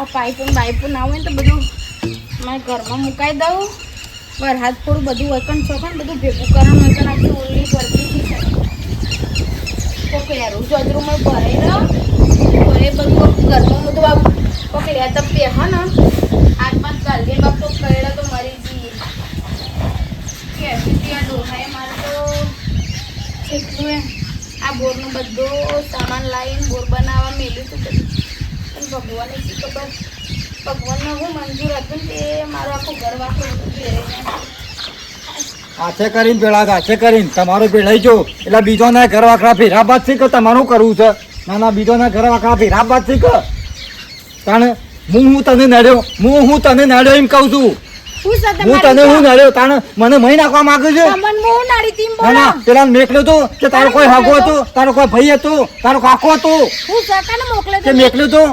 આ પાઇપો ના હોય ને તો બધું મારા ઘરમાં મુકાઈ દઉં. વરસાદ થોડું બધું વકન છોકન બધું ભેગું કરવાનું વકન આખી ઓલી ભરતી છે. કોક યારું ચોદરૂમાં ભરાઈ રહ્યો તો એ બધું ઘરમાં બધું કોક લેતા પે હા ને હાથમાં ગાલી બાપ તો કરેલા તો મરી જઈએ કે ત્યાં ડોહાએ મારે તો એટલું એમ આ બોરનું બધું સામાન લાવીને બોર બનાવવા મેલ્યું હતું બધું. પણ ભગવાને શી ખબર ભગવાનને હું મંજૂર હતું ને તે મારું આખું ઘર વાખું બધું ઘેરે હાથે કરીને પેલા હાથે કરીને તમારું પેલાઈ જો એટલે બીજોના ઘર વાખરા ફેરા બાદ શીખ તમારું કરવું છે. ના ના બીજોના ઘર વાખરા ફેરા બાદ શીખ તાણે હું તને નડ્યો એમ કહું છું. હું તને હું નડ્યો તાણે મને મહી નાખવા માંગુ છું. ના ના પેલા મેકલ્યો તો કે તારો કોઈ હાગો હતો, તારો કોઈ ભાઈ હતો, તારો કાકો હતો કે મેકલ્યો તો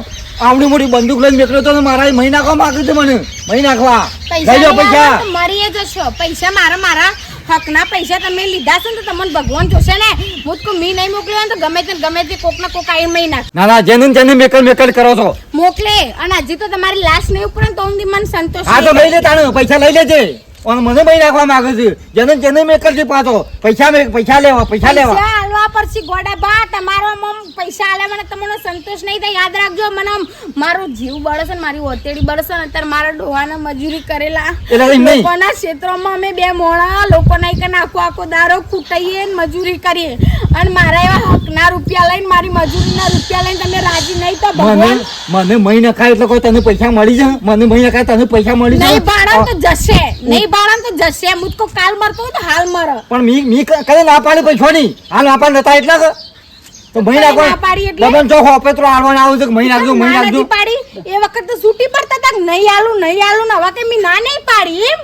આવડી મોટી બંદૂક લઈને મેકલ્યો તો મારા મહી નાખવા માંગુ છે. મને મહી નાખવા લઈ જાઓ પૈસા. મરી જશો પૈસા મારા હકના પૈસા તમે લીધા છે ને તો તમને ભગવાન જોશે ને. હું તો મી નહીં મોકલ્યો ને તો ગમે તે કોક ના કોક આઈ મહી નાખ. ના ના જેને મેકલ કરો છો મોકલે અને હજી તો તમારી લાશ નહીં ઉપર તો મને સંતોષ. હા તો લઈ લે તાણે પૈસા લઈ લેજે. અને મને મહી નાખવા માંગે છે. જેને મેકલ છે પાછો પૈસા લેવા હાલવા પરથી ગોડા બા તમારો પૈસા આલે મને તમને સંતોષ નહીં થાય. યાદ રાખજો મને મારો જીવ બળશે ને મારી ઓતેડી બળશે ને અત્યારે મારા ડોહાને મજૂરી કરેલા લોકોના ક્ષેત્રોમાં અમે બે મોણા લોકોના એક આખો દારો ખૂટાઈએ ને મજૂરી કરીએ અને મારા એવા હકના રૂપિયા લઈને મારી મજૂરીના રૂપિયા લઈને તમે રાજી નહીં તો ભગવાન મને મહી નખાય એટલે કોઈ તને પૈસા મળી જાય. મને મહી નખાય તને પૈસા મળી જાય. નહીં બાળા તો જશે નહીં બાળા તો જશે. મુજકો કાલ મરતો હોય તો હાલ મર. પણ મી કદે ના પાડી પૈસા ની હાલ ના પાડ નતા એટલા તો મહી નાખો લબન જો હોપે તો આળવાના આવું છે મહી નાખજો પાડી એ વખત તો છૂટી પડતા હતા નહીં આલું ને હવે કે મી ના નહીં પાડી એમ.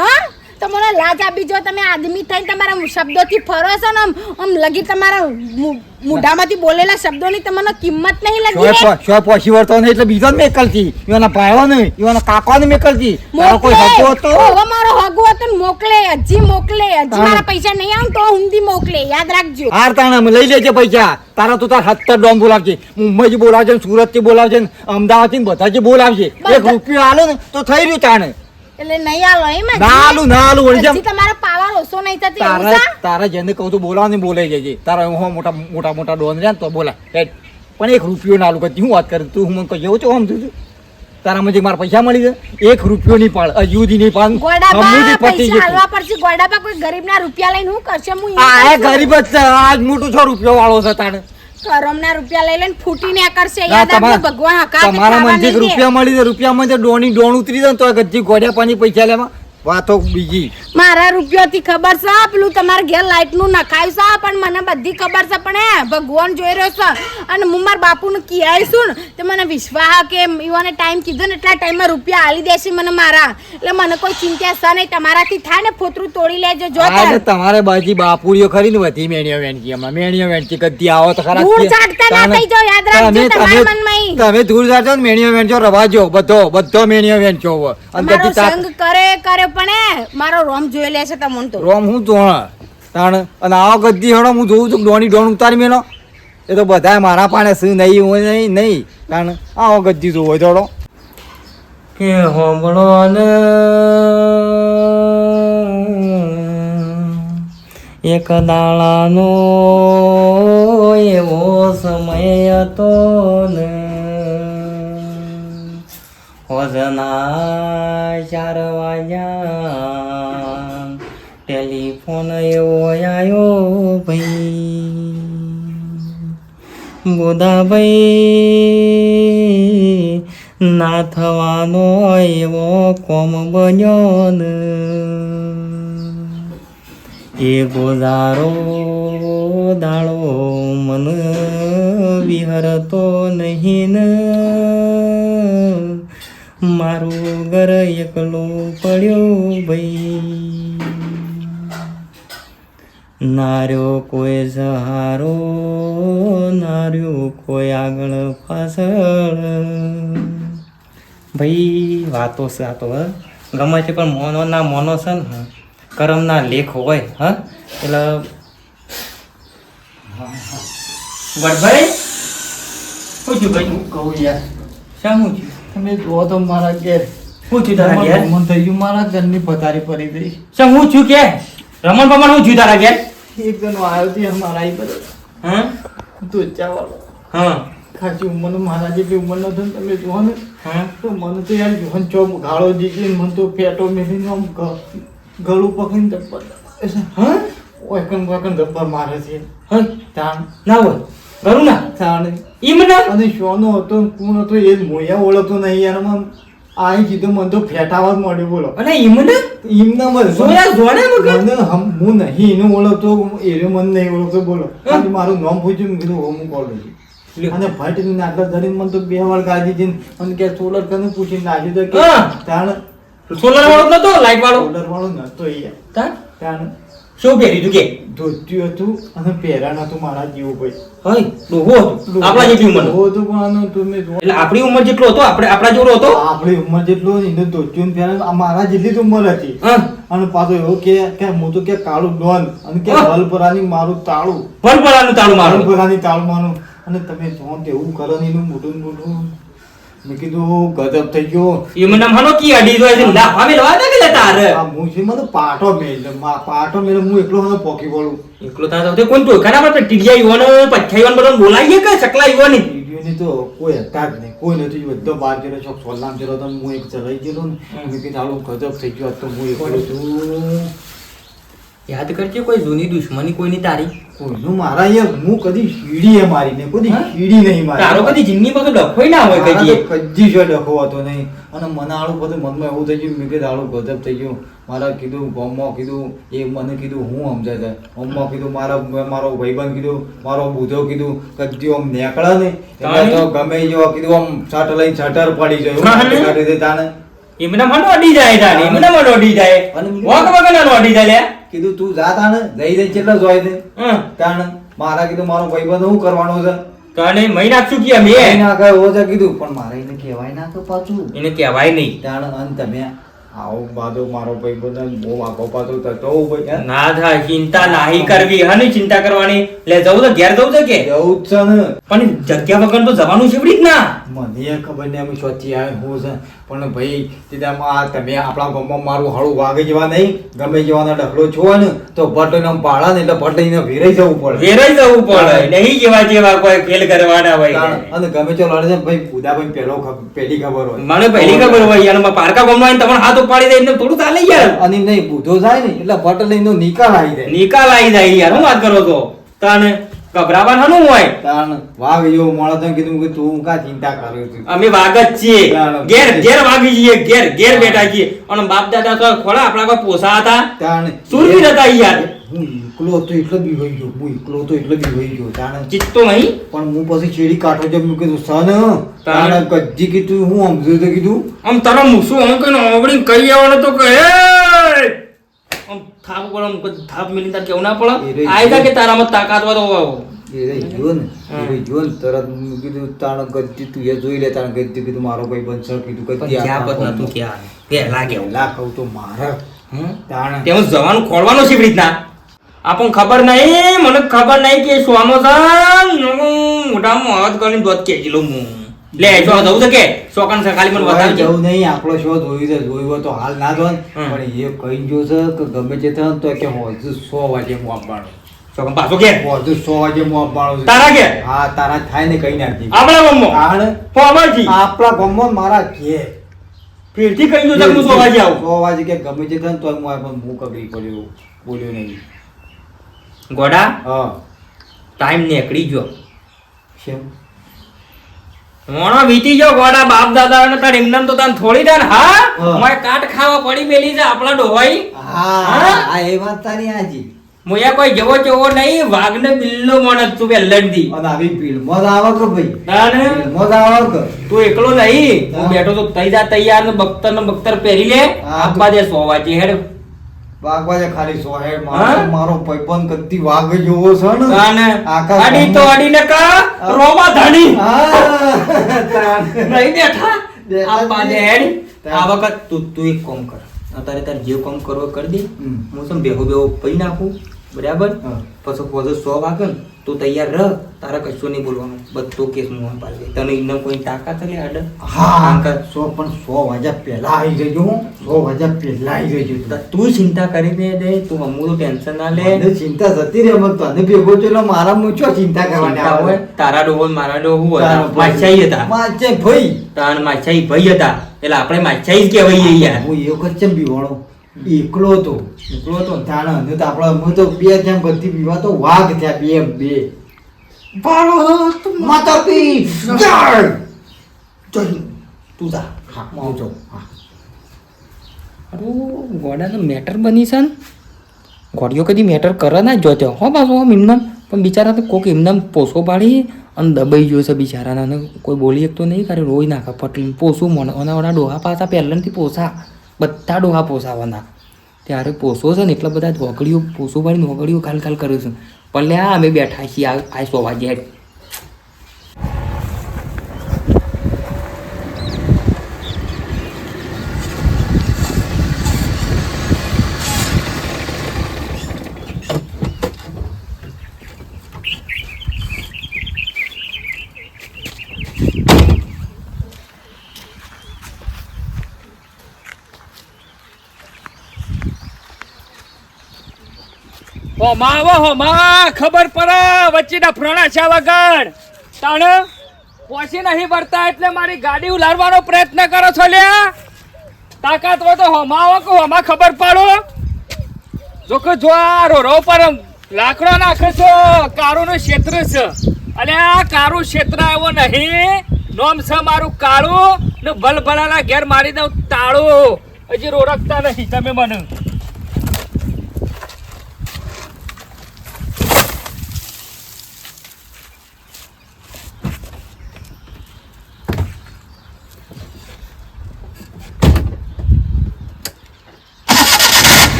હા તમને લાજ આપી જો તમે આદમી થઈને તમારા શબ્દોથી ફરો છો ને આમ લગી તમારા મુઢામાંથી બોલેલા શબ્દોની તમને કિંમત નહીં લગી. શો પોસી વર્તો નહીં એટલે બીજો જ મેકલતી એના ભાઈઓ નહીં એના કાકો ને મેકલતી તારો કોઈ હગો હતો હવે મારો હગો હતો ને મોકલે હજી મારા પૈસા નહીં આવે તો હુંદી મોકલે યાદ રાખજો. હાર તાણે લઈ લેજે પૈસા તારા તો તાર 70 ડોમ બોલાવજે મુંબઈ થી બોલાવજે સુરત થી બોલાવજે અમદાવાદ થી બધા જ બોલાવજે. 1 રૂપિયો આલો ને તો થઈ રહ્યું તાણે એટલે નહીં આલો એમ ના આલું વળી જી તમારા પાવર ઓછો નહીં થતી તારા જેને કહું તો બોલાવ ને બોલાઈ જજે. તારા હું મોટા ડોન રહ્યા ને તો બોલા પણ 1 રૂપિયો ના આલું કરતી હું વાત કરી તું હું કહ્યું છો આમ તું તારા મજે મારા પૈસા મળી જાય 1 રૂપિયો નહીં પાડ અજુદી નહીં પાડ પૈસા હાલવા પડશે. ગોડાબા કોઈ ગરીબ ના રૂપિયા લઈને હું કરશે? હું આ ગરીબ જ આજ મોટું 6 રૂપિયો વાળો છે તાણે કરમના રૂપિયા લઈ લઈને ફૂટીને કરશે. યાદ રાખજો ભગવાન હકા તમારા મને રૂપિયા મળી રૂપિયામાં ડોણ ઉતરી જાય તો ગજ્જી ગોડ્યા પાણી પૈસા લેવા વાતો બીજી. મારા રૂપિયાથી ખબર છે પેલું તમારા ઘેર લાઈટ નું નખાયું છે પણ મને બધી ખબર છે પણ ભગવાન જોઈ રહ્યો છે અને હું મારા બાપુ ને કીઆઈશું ને તો મને વિશ્વાસ કે યુવાને ટાઈમ કીધો ને એટલા ટાઈમમાં રૂપિયા આલી દેશે મને મારા. એટલે મને કોઈ ચિંતા છે નહીં. તમારાથી થાય ને ફોતરું તોડી લેજો. જો તમારે બાજી બાપુરીઓ ખરી ને બધી મેણીઓ વેણકી હમણાં મેણીઓ વેણકી કદી આવો તો ખરા ધૂળ ચાટતા ના થઈ જાવ. યાદ રાખજો તમારા મનમાં તમે ધૂળ ચાટો ને મેણીઓ વેણજો રવાજો બધો મેણીઓ વેણજો અને સંગ કરે પણ મારો રોમ જોઈ લે છે તમને તો રોમ હું તો તાણ અને આવો ગદ્દી હડો હું જોઉં છું ડોણ ઉતારી મેલો એ તો બધા મારા પાણે શું નહીં તાણ આવો ગદ્દી જોવો થોડો કે હોમળો ને એક દાડાનો એવો સમય હતો ને હોજના 4 વાગ્યા ટેલિફોન એવો આવ્યો ભાઈ ગોદાભાઈ ના થવાનો એવો કોમ બન્યો ને એ ગોદારો દાડો મન વિહરતો નહીં ને મારું ઘર એકલું પડ્યું ભાઈ નાર્યો કોઈ સહારો નાર્યો કોઈ આગળ પાછળ ભાઈ વાતો છે આ તો ગમે છે પણ મોનો છે ને કરમના લેખ હોય એટલે વડભાઈ શું છું ભાઈ હું કહું યાર શા હું છું તમે જો તો મારા ઘેર હું છું તારા ઘેર મન થઈ ગયું મારા ઘરની પથારી પડી ગઈ શું હું છું કે રમણ પમણ હું છું તારા ઘેર એક જણો આવ્યો છે મારા આવી બધો હા તો ચાવાળો હા ખાસી ઉંમરનો મારા જેટલી ઉંમરનો હતો ને તમે જુઓ ને હા તો મને તો યાર જોન ચોપ ગાળો દીધી મને તો પેટો મેલીને આમ ગળું પકડીને ધબ્બર હા ઓયકન ધબ્બર મારે છે હા તાણ ના હોય કરું ના તાણ ઈમ ના અને શોનો હતો ને કોણ હતો એ જ મોયા ઓળખતો નહીં યારમાં આઈ કીધું મને તો ફેટાવા જ મળ્યું બોલો અને ઈમ ના એમના મને જોયા જોડે મગર મને હું નહીં એનું ઓળખતો એનો મને નહીં ઓળખતો બોલો ખાલી મારું નામ પૂછ્યું મેં કીધું હું કોલ છું અને ફાટીને આટલા ધરીને મને તો બે વાર ગાડી દીધી અને કે સોલર કને પૂછીને નાખ્યું તો કે હા. તાણ સોલર વાળો નતો લાઈટ વાળો સોલર વાળો નતો યાર તા તાણ શું પહેર્યું તું કે ધોત્યું હતું અને પહેરાણ હતું મારા જેવું ભાઈ હોય ડોહો હતો આપણા જેટલી ઉંમર ડોહો હતો પણ આનો તમે જો એટલે આપણી ઉંમર જેટલો હતો આપણા જેવડો હતો આપણી ઉંમર જેટલો એને ધોત્યું ને પહેરાણ મારા જેટલી જ ઉંમર હતી હા અને પાછો એવો કે હું તો કે કાળું ડોન અને કે હા. હલપરાની મારું તાળું ભલભલાનું તાળું મારું હલપરાની તાળું મારું અને તમે જો તે એવું કરો ને એનું મોટું મોટું મેં કીધું ગજબ થઈ ગયો એ મને મનો કી અડી જોય છે ના હવે લવા દે કે તાર આ હું છે મને પાટો મેલ હું એકલો મને પોકી પડું એકલો તાર તો કોણ તો ખરા પર ટીડિયા યુવાનો પચ્છા યુવાન બધો બોલાઈએ કે ચકલા યુવાની વિડીયોની તો કોઈ હતા જ નહીં કોઈ નથી બધો બહાર ગયેલો ચોક સોલામ ગયેલો તો હું એક ચલાઈ ગયેલો ને મેં કીધું આવું ગજબ થઈ ગયો આજ તો હું એકલો છું યાદ કરજે કોઈ જૂની દુશ્મની કોઈની તારી કોઈનું મારા યાર હું કદી સીડી એ મારી ને કોઈ હા? સીડી નહીં મારી તારો કદી જિંદગી માં તો ડખોય ના હોય મારા કદી તો કદી જો ડખો હતો નહીં અને મને આળું બધું મનમાં એવું થઈ ગયું મેં કીધું આળું ગજબ થઈ ગયું મારા કીધું ગામમાં કીધું એ મને કીધું હું સમજાય છે ગામમાં કીધું મારો ભાઈબંધ કીધું મારો બુધો કીધું કદી આમ નીકળે ને એટલે તો ગમે જેવા કીધું આમ છાટ લઈને છાટર પડી જાય હા, એવું કરી દે તાને એમને મનો અડી જાય તારી એમને મનો અડી જાય અને વોક વગર અડી જાય લે કીધું તું જા તાને જઈ જઈ કેટલા જોઈ દે હમ તાને મારા કીધું મારો ભાઈબંધ શું કરવાનો છે તને મહી નાખશું કે અમે કઈ ના કહે એવો છે કીધું પણ મારે એને કહેવાય ના તો પાછું એને કહેવાય નહીં તાણ અને તમે આવો બાદો મારો ભાઈબંધ બહુ આગો પાછો થતો ભાઈ હે? ના થાય ચિંતા નાહી કરવી હની ચિંતા કરવાની લે જવું તો ઘેર જવું છે કે એવું જ છે ને પણ જગ્યા વગર તો જવાનું છે જ ના મને એ ખબર નહીં અમે સોચી આવે હું છે પણ ભાઈ સીધામાં તમે આપણા ગામમાં મારું હાળું વાગે જેવા નહીં ગમે જેવાના ડખલો છો ને તો ભટ્ટ આમ પાડા ને એટલે ભટ્ટ એને વેરાઈ જવું પડે વેરાઈ જવું પડે નહીં જેવા જેવા કોઈ ખેલ કરવાના હોય તાણ અને ગમે તે લડે છે ભાઈ બુધાભાઈ પહેલી ખબર હોય મને પહેલી ખબર હોય યાર પારકા ગમવા તમને હાથ ઉપાડી દે એટલે થોડું ચાલે યાર અને નહીં બુધો જાય ને એટલે ભટ્ટ લઈને નિકાલ આવી જાય નિકાલ આવી જાય યાર હું વાત કરો તો તાને ગભરાવાનું હોય તાણ વાઘ જેવો મળે તો કીધું કે તું કા ચિંતા કર્યો છું અમે વાઘ જ છીએ ચાલો. ઘેર ઘેર વાગી છીએ ઘેર બેઠા છીએ અને બાપ દાદા તો ખોડા આપણા કોઈ પોસા હતા તાણ સુરવીર હતા યાર હું એકલો તો એટલે બી વહી ગયો હું એકલો તો એટલે બી વહી ગયો તાણ ચિત્તો નહીં પણ હું પછી ચેડી કાઢો જેમ મેં કીધું સન તાણ કજી કીધું હું સમજ્યું તો કીધું આમ તારા મૂસું આમ કઈ ઓગળી કહી આવવાનું તો કહે આમ થાપ પડે આમ કોઈ થાપ મિલી તાર કેવું ના પડે આયદા કે તારામાં તાકાત હોય તો એ રહી ગયો ને એ રહી ગયો ને તરત મેં કીધું તાણ ગજી તું એ જોઈ લે તાણ ગજી કીધું મારો ભાઈ બનશે કીધું પણ કજી જ્યાં પત નતું ક્યાં પેલા કેવું લા કહું તો મારે તાણ તેમ જવાનું ખોળવાનો છે એવી રીતના આપણને ખબર નહીં મને ખબર નહીં કે સોનો મોઢામાં હાથ કરીને દોત કેજી લઉં હું લે જો જવું છે કે શોકન છે ખાલી મને બતાવજો જવું નહીં આપણો શો જોયું છે જોયું હોય તો હાલ ના જો ને. હમ. પણ એ કહી ગયો છે કે ગમે તે થાય ને તો કે હજુ 100 વાગે હું આપવાનો શોકન પાછો કે હજુ 100 વાગે હું આપવાનો છું. તારા કે હા તારા થાય ને કઈ નાખી આપણા ગામમાં તાણ ફોવાજી આપણા ગામમાં મારા ઘેર ફેરથી કહી દો હું સોવાજી આવું 100 વાગે કે ગમે તે થાય ને તોય હું આ પણ હું કગરી પડ્યો બોલ્યો નહીં ગોડા હા ટાઈમ નીકળી ગયો શેમ મોણો વીતી ગયો ગોડા બાપ દાદા ને તાર એમને તો તાન થોડી દાન હા હા. મોય કાટ ખાવા પડી મેલી છે આપણા ડોહાઈ હા આ એ વાત તારી હાજી મોયા કોઈ જવો ચેવો નહીં વાઘને બિલ્લો મોણસ તું વેલ્લડી અને આવી ભીડમાં જ આવે કે ભાઈ તાને ભીડમાં જ આવે કે તું એકલો નહીં હા. હું બેઠો તો તૈયાર ને બખ્તર પહેરી લે હા, આપવા દે 100 વાગે હેડ વાગવા ખાલી સોહેડ હા? મારો ભાઈબંધ કદી વાઘ જેવો છે ને તાને આકાશ અડી તો અડી ને કા રોમા ધણી હા, તાન. નહીં બેઠા બેઠા આપવા દે જ હેડ તાન. આ વખત તું એક કામ કર અત્યારે તાર જે કામ કરવો કરી દે હમ. હું સમ બેહો પડી નાખું બરાબર હા. પછી પોતે 100 વાગે ને તું તૈયાર રહ, તારે કશું નહીં બોલવાનું, બધો કેસ મોહન પાડી દે. તને એમને કોઈ તાકાત લે આડે? હા 100 વાગ્યા પહેલા આવી જજો. 100 વાગ્યા પહેલા આવી જજો. તું ચિંતા કરી દે, તું હમું ટેન્શન ના લે. મને ચિંતા જતી રહે. મને તને ભેગો છો એટલે મારા મૂછો ચિંતા કરવાની ચિંતા આવે. હોય તારા ડોહો ને મારા ડોહો હતા, માછાઈ હતા. માચે ભાઈ તાન માછાઈ ભાઈ હતા, એટલે આપણે માછાઈ જ કહેવાય યાર. હું એક જ ચમ બીવાણો એકલો હતો. એકલો હતો ને? તાણ અને તો આપણે હું તો બે જેમ બધી બીવા તો વાઘ થયા બે ભારત માતા કી જય. જય તું જા. હા હું જાઉં. હા અરે ગોડાનો મેટર બની છે ને, ગોડીઓ કદી મેટર કરે ના જોતો હો પાછું આમ એમને, પણ બિચારા તો કોક એમને પોસો પાડી અને દબાઈ ગયો છે બિચારાને, અને કોઈ બોલી શકતો નહીં, કારણ રોઈ નાખે પટલી પોસું મને ઓના ડોહા પાછા પહેલાંથી પોસા, બધા ડોહા પોસાવાના. ત્યારે પોસો છે ને એટલા બધા ધોકડીઓ પોસો પાડીને ધોકડીઓ ખાલ કર્યું છે. પણ લે અમે બેઠા છીએ આ 100 વાગ્યા. હોમા ખબર પડે વચ્ચેના ફ્રણા છે વગર તાણ પોસી નહીં ભરતા એટલે મારી ગાડી ઉલારવાનો પ્રયત્ન કરો છો લ્યા. તાકાત હોય તો હોમા આવો કે હોમા ખબર પાડો. જો કે જો આ રોરો પર લાકડો નાખે છો, કારુનું ક્ષેત્ર છે, અને આ કારું ક્ષેત્ર એવો નહીં. નોમ છે મારું કાળું ને ભલભલાના ઘેર મારી દઉં તાળું. હજી રોરકતા નહીં તમે મને.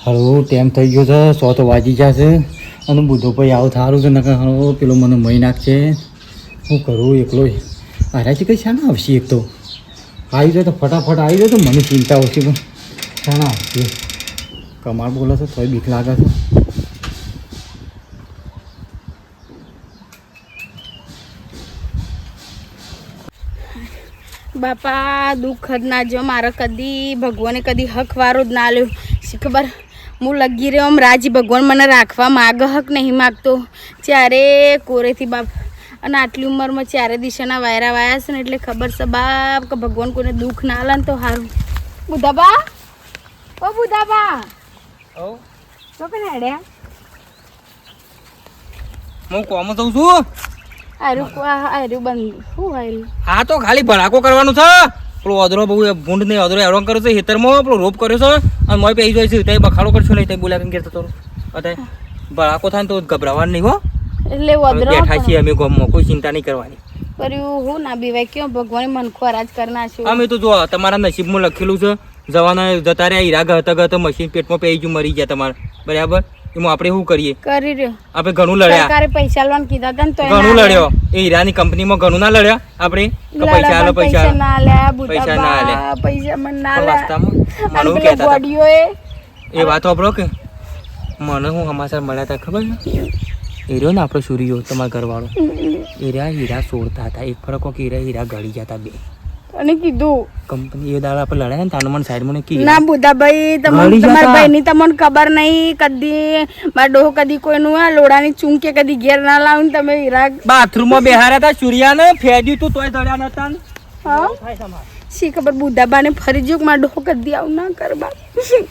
હલો ટાઈમ થઈ ગયો છે. 100 તો વાગી ગયા છે અને બુધો ભાઈ આવું થારું છે નકર હલો પેલો મને મહી નાખશે. શું કરું એકલો આરાથી કંઈ શાના આવશે? એક તો આવી જાય તો ફટાફટ આવી જાય તો મને ચિંતા ઓછી, પણ શાના આવશે? કમાલ બોલે છે તોય બીક લાગે છે. બાપા દુઃખ જ ના જો મારે કદી ભગવાને કદી હક વારો જ ના લ્યો. શી ખબર હું લગી રહ્યો આમ રાજી ભગવાન મને રાખવા માગે હક નહીં માગતો. ચારે કોરેથી બાપ અને આટલી ઉંમરમાં ચારે દિશાના વાયરા વાયા છે ને એટલે ખબર છે બાપ કે ભગવાન કોઈને દુઃખ ના આલે ને તો સારું. બુધાબા ઓ બુધાબા તો કે હેડ્યા હું કોમ જઉં છું. આર્યું બંધ શું આર્યું? આ તો ખાલી ભડાકો કરવાનું છે. પેલો અદરો બહુ ભૂંડ નહીં અદરો હેરાન કરે છે ખેતરમાં, પેલો રોપ કર્યો છે અને મોય પી જાય છે. ત્યાં બખાડો કરશો નહીં, ત્યાં બોલ્યા કેમ તો અત્યારે ભડાકો થાય ને તો ગભરાવાનું નહીં હો. એટલે વધરો બેઠા છીએ અમે ગામમાં, કોઈ ચિંતા નહીં કરવાની. કર્યું હું ના બીવાય કેમ ભગવાને મન ખોરાજ કરી નાખ્યો. અમે તો જો તમારા નસીબમાં લખેલું છે જવાના જતા રહ્યા હીરા ગતા ગતા મશીન પેટમાં પી ગયું મરી ગયા તમારે, બરાબર? એમાં આપણે શું કરીએ? કરી રહ્યો આપણે ઘણું લડ્યા, સરકારે પૈસા લોન કીધા હતા ને તો ઘણું લડ્યો. એ હીરાની કંપનીમાં ઘણું ના લડ્યા આપણે કે પૈસા આલો પૈસા ના લ્યા પૈસા ના આલે. બુધાબા પૈસા મને ના પણ લ્યા. વાસ્તવમાં અને મને પેલો કહેતા ગોડિયો એ વાત વાપરો કે મને હું સમાચાર મળ્યા હતા ખબર છે? એ રહ્યો ને આપણો સૂર્યો તમારા ઘરવાળો, એ રહ્યા હીરા સોડતા હતા. એક ફરક કે હીરા ગળી ગયા હતા બે. અને કીધું કંપની એ દાડા આપણે લડ્યા ને તાનું મને સાઈડ મને કીધું ના બુધાભાઈ ગળી જતા. તમારા ભાઈ ની તમને ખબર નહીં. કદી મારા ડોહો કદી કોઈનું આ લોડાની ચૂંકે કદી ઘેર ના લાવું તમે હીરા બાથરૂમમાં બેહાર્યા હતા સૂર્યાને ફેંદ્યું તું તોય દડ્યા નતા ને. હા શી ખબર બુધાબાને ફરી જો મારા ડોહો કદી આવું ના કર બા. શું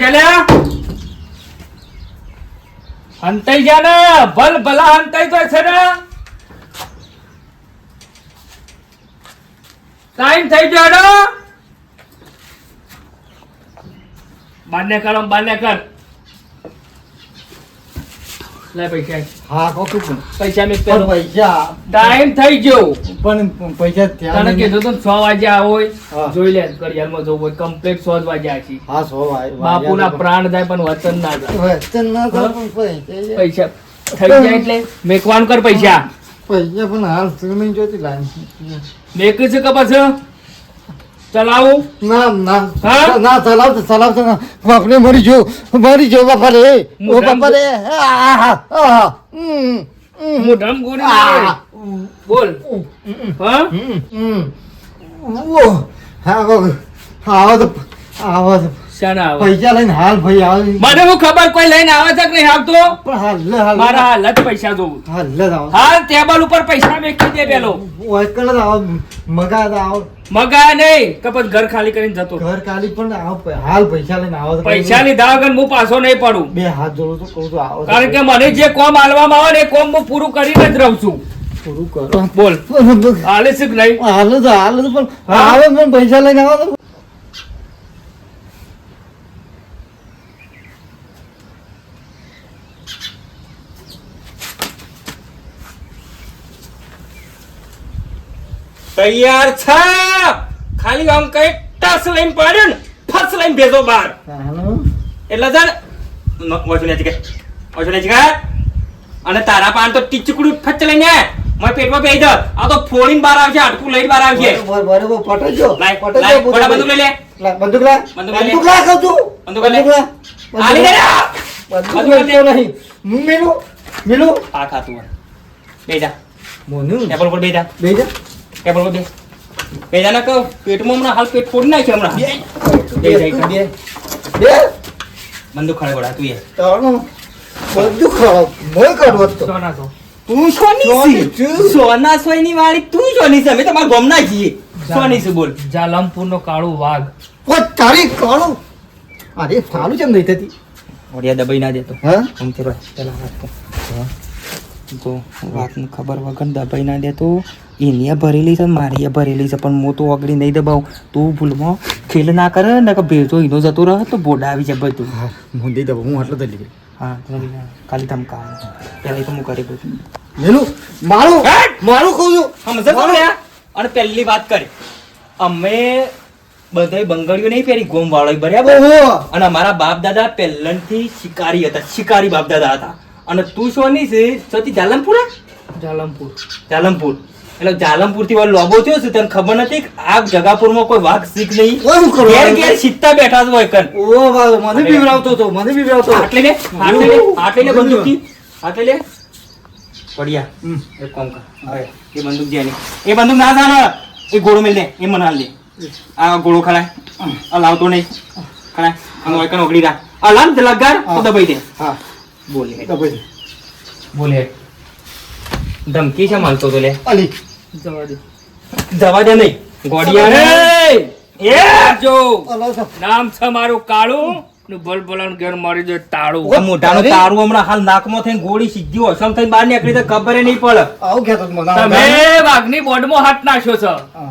ચાલ્યા હંતાઈ જા ને ભલ ભલા હંતાઈ તો છે ને. ટાઈમ થઈ ગયો ને બાને કર. લે પૈસા હા કોકું પણ પૈસા મેં પણ પૈસા ટાઈમ થઈ ગયો પણ પૈસા ત્યાં તને કીધું તું 6 વાગે આવો હોય. હા. જોઈ લે ઘડિયાળમાં જોવું હોય કમ્પ્લીટ 6 જ વાગ્યા છે. હા સો બાપુના પ્રાણ જાય પણ વચન ના જાય. વચન ના થાય પણ પૈસા પૈસા થઈ જાય એટલે મેકવાનું કર પૈસા. પૈસા પણ હાલ શું નહીં જોતી લાઈન મેક છે કે પછી ચલાવું ના ના હા? ના ચલાવતો ના બાપરે મરી જો બાપા રે ઓ બાપા રે મોઢામાં ગોળી મારે. બોલ હા આવો શાના આવે પૈસા લઈને હાલ ભાઈ આવે મને હું ખબર કોઈ લઈને આવે છે કે નહીં આવતો. પણ હાલ મારા હાલત પૈસા જોવું. હાલ આવો હાલ ટેબલ ઉપર પૈસા મેકી દે પેલો. વાયકલ આવો મગા આવો મગા નહીં કપત ઘર ખાલી કરીને જતો. ઘર કાલી પણ આવો હાલ પૈસા લઈને આવો તો પૈસા લીધા વગર હું પાછો નહીં પડું. બે હાથ જોડું તો કહું તો આવો કારણ કે મને જે કોમ હાલવામાં આવે ને એ કોમ હું પૂરું કરીને જ રહું છું. પૂરું કરો બોલ હાલે છે કે નહીં? હાલ પણ આવે પણ પૈસા લઈને આવો તો તૈયાર છે ખાલી આમ કઈ ટસ લઈને પાડ્યો ને ફસ લઈને ભેજો બહાર એટલે છે ને ઓછું કે અને તારા પાન તો ટીચકડું ફચ લઈને મારા પેટમાં બેહી જા આ તો ફોડીને બહાર આવશે હાડકું લઈને બહાર આવશે બરોબર પટાજો લાય કોડા બંદૂક લઈ લે બંદૂક લા બંદૂક લે. કહું છું બંદૂક લે આલી દે બંદૂક લા નહીં મિલું આ ખાતું બેહી જા મોનુ ટેબલ પર બેહી જા બેજા ટેબલ પર બેહી જા ના કહો પેટમાં હમણાં હાલ પેટ ફોડી નાખે હમણાં બેહી જા બે બંદૂક ખડે ગોડા તું એ તારો બંદૂક ખાવ મોય કાઢવો તો સોના તો. તું સોની છે સોના સોયની વાળી તું સોની છે અમે તમારા ગામના છીએ સોની છે બોલ જાલમપુરનો કાળો વાઘ. ઓ તારી કાળો અરે સારું કેમ નહીં થતી ઓડિયા દબાઈ ના દેતો હા આમ તે ભાઈ પેલા હાથ તો વાતની ખબર વગર દબાઈ ના દેતો એની ભરેલી છે મારી ભરેલી છે પણ હું તો આગળ નહીં દબાવું તું ભૂલમાં ખેલ ના કરે ને કે ભેજો એનો જતો રહે તો બોડા આવી જાય બધું હા હું દઈ દઉં હું આટલો દઈ લઈ હા ખાલી ધમકા પેલા તો હું કરી દઉં છું મેલું મારું કહું છું સમજે તો લ્યા? અને પહેલી વાત કરી અમે બધાય બંગડીઓ નહીં પહેરી ગોમ વાળો બરાબર ઓહો અને અમારા બાપ દાદા પહેલાંથી શિકારી હતા શિકારી બાપ દાદા હતા અને તું શોની છે સતી જાલમપુર જાલમપુર. જાલમપુર એટલે જાલમપુર થી લોબો થયો છે તને ખબર નથી કે આ જગાપુરમાં કોઈ વાઘ શીખ નહીં ઓય હું કરું? ઘેર ઘેર શીખતા બેઠા હોય કન ઓ બાબા મને બીવરાવતો તો આટલે લે બંદૂક થી આટલે લે પડ્યા એક કામ કર હવે એ બંદૂક દે ને એ બંદૂક ના જાને એ ગોળો મેલ દે એ મને હાલ દે આ ગોળો ખલાય આ લાવતો નહીં ખલાય આનો એકન ઓગળી રા આ લામ લગાર તો દબાઈ દે હા બોલે તો ભાઈ બોલે ધમકી છે માલતો તો લે અલી જવા દે. જવા દે નહીં ગોડિયા એ જો અલા સા નામ છે મારું કાળું ને ભલભલાનું ઘેર મારી દે તાળું. આ મોઢાનું તારું હમણાં હાલ નાકમાં થઈને ગોળી સીધી ઓસમ થઈને બહાર નીકળી તો ખબર નહીં પડે આવું કહેતો તો મને તમે વાઘની બોર્ડમાં હાથ નાખ્યો છે હા.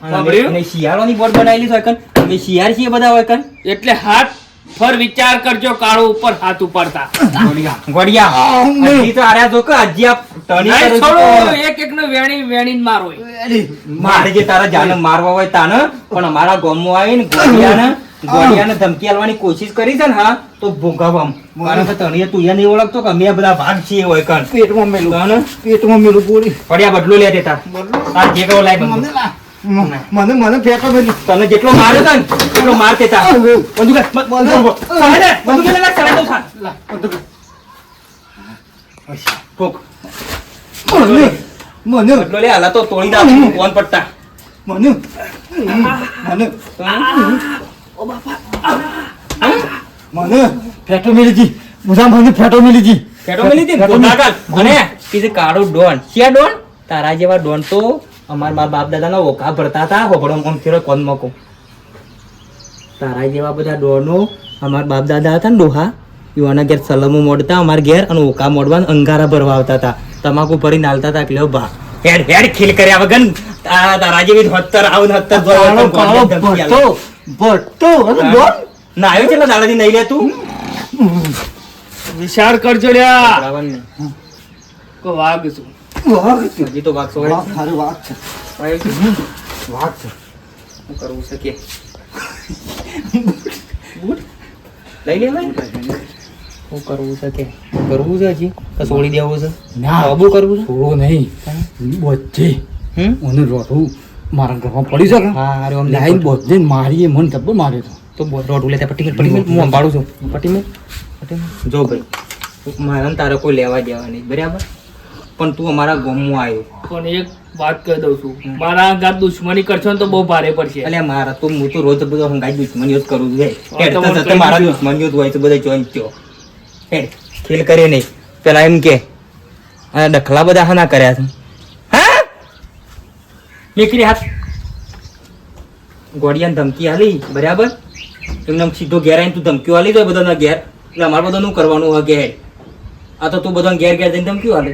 સાંભળ્યું? અને શિયાળોની બોટ બનાવેલી છે કન અમે શિયાળ છીએ બધા હોય કન એટલે હાથ ફર વિચાર કરજો કાળું ઉપર હાથ ઉપાડતા. ગોડિયા હજી તો આર્યા જો કે હજી આ ટણી નહીં કરે છે છોડો, તો એક એકનું વેણીને મારો. અલી મારે જે તારા જાને મારવા હોય તાને પણ અમારા ગામમાં આવીને ગોડિયાને ધમકી આલવાની કોશિશ કરી છે ને હા તો ભોગાવમ કારણ કે તણીએ તું એ નહીં ઓળખતો કે અમે આ બધા ભાગ છીએ હોય કન પેટમાં મેલું તાને પેટમાં મેલું ગોળી પડ્યા બદલો લે દેતા તાર જે કહો લાય બંદૂક. મને પેટો મેલું તને જેટલો માર્યો છે ને એટલો માર દેતા બંદૂક લે, બંદૂક લે, લે, ચલાઈ દઉં થાન. લા બંદૂક ઠોક. મને બદલો લે હાલા તો તોડી નાખ કોણ પડતા મને મને ફેટો મેલી જી બધા મને ફેટો મેલી જી ફેટો મેલી હતી ને, ગોતા કાલ. અને કીધું કાળું ડોન શિયા ડોન તારા જેવા ડોન તો અમારા મારા બાપ દાદાના ઓકા ભરતા હતા હોબળો આમ થયો કોણ મકો તારા જેવા બધા ડોનો અમારા બાપ દાદા હતા ને ડોહા યુવાના ઘેર સલમો મોડતા અમારા ઘેર અને ઓકા મોડવા અંગારા ભરવા આવતા હતા તમાકુ ભરીને હાલતા હતા એટલે ભા હેડ હેડ ખીલ કર્યા વગર આ તારા જેવી હત્તર આવું ને હત્તર કાળો કાળો ભટ્ટો અને ડોન ના આવ્યો છે દાદાજી નહીં લે તું વિચાર કરજો લ્યા રાવણ ને કો વાઘ છું વાઘ છે. હજી તો વાગશો વાઘ હારું વાઘ છે. વાઘ છે. શું કરવું છે કે લઈ લેવાય શું કરવું છે કે કરવું છે હજી કે છોડી દેવું છે ના. આબુ કરવું છે થોડો નહીં બધે મને રોટું મારા ઘરમાં પડી શકે હા અરે આમ લાઈન બધે મારીએ મને જબ્બર માર્યો હતો તો રોડ ઉલે પટ્ટી મેલ હું સંભાળું છું પટ્ટી મેલ જો ભાઈ મારે ને તારે કોઈ લેવા દેવા નહીં બરાબર પણ તું અમારા ગામમાં આવ્યો પણ એક વાત કહી દઉં છું મારા અંગાત દુશ્મની કરશો ને તો બહુ ભારે પડશે એટલે મારા તો હું તો રોજ બધો હંગાઈ દુશ્મનીઓ જ કરું છું હા, તો મને જતા કહી મારા દીધું. દુશ્મનીઓ જ હોય તો બધા જોઈન થયો હેડ ખેલ કરે નહીં પેલા એમ કે આ ડખલા બધા હા ના કર્યા છે હા નીકળી હાથ ગોડિયાને ધમકી આલી બરાબર એમને સીધો ઘેર આવીને તું ધમકીઓ આલી દો બધાના ઘેર એટલે અમારે બધાનું કરવાનું હોય ઘેર આ તો તું બધા ઘેર ઘેર જઈને ધમકીઓ આલે